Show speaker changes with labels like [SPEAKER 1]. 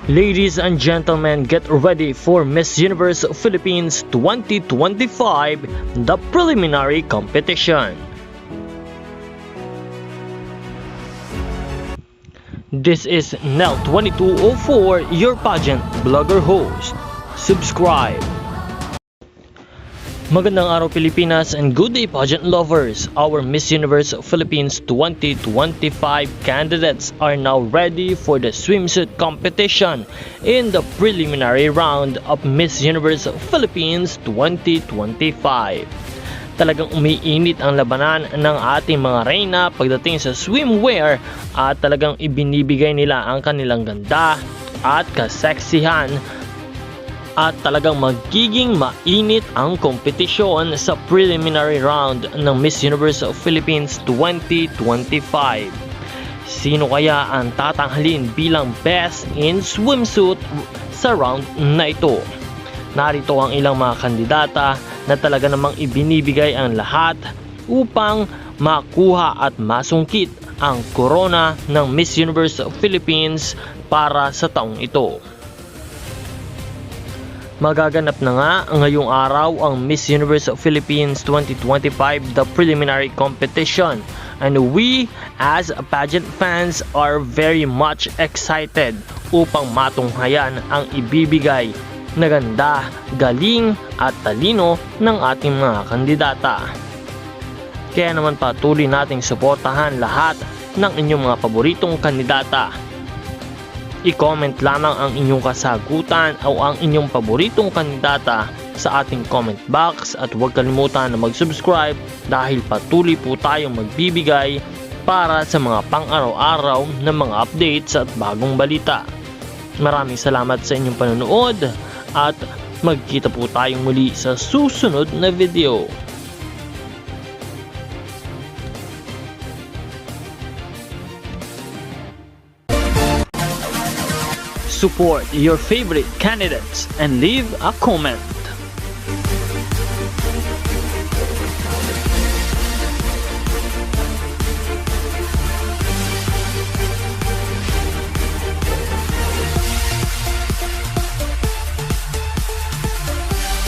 [SPEAKER 1] Ladies and gentlemen, get ready for Miss Universe Philippines 2025, the preliminary competition. This is Nel2204, your pageant blogger host. Subscribe. Magandang araw Pilipinas and good day pageant lovers. Our Miss Universe Philippines 2025 candidates are now ready for the swimsuit competition in the preliminary round of Miss Universe Philippines 2025. Talagang umiinit ang labanan ng ating mga reyna pagdating sa swimwear at talagang ibinibigay nila ang kanilang ganda at kaseksihan. At talagang magiging mainit ang kompetisyon sa preliminary round ng Miss Universe Philippines 2025. Sino kaya ang tatanghalin bilang best in swimsuit sa round na ito? Narito ang ilang mga kandidata na talaga namang ibinibigay ang lahat upang makuha at masungkit ang korona ng Miss Universe Philippines para sa taong ito. Magaganap na nga ngayong araw ang Miss Universe Philippines 2025, the preliminary competition, and we as pageant fans are very much excited upang matunghayan ang ibibigay na ganda, galing at talino ng ating mga kandidata. Kaya naman patuloy nating suportahan lahat ng inyong mga paboritong kandidata. I-comment lamang ang inyong kasagutan o ang inyong paboritong kandidata sa ating comment box at huwag kalimutan na mag-subscribe dahil patuloy po tayong magbibigay para sa mga pang-araw-araw na mga updates at bagong balita. Maraming salamat sa inyong panonood at magkita po tayong muli sa susunod na video. Support your favorite candidates and leave a comment.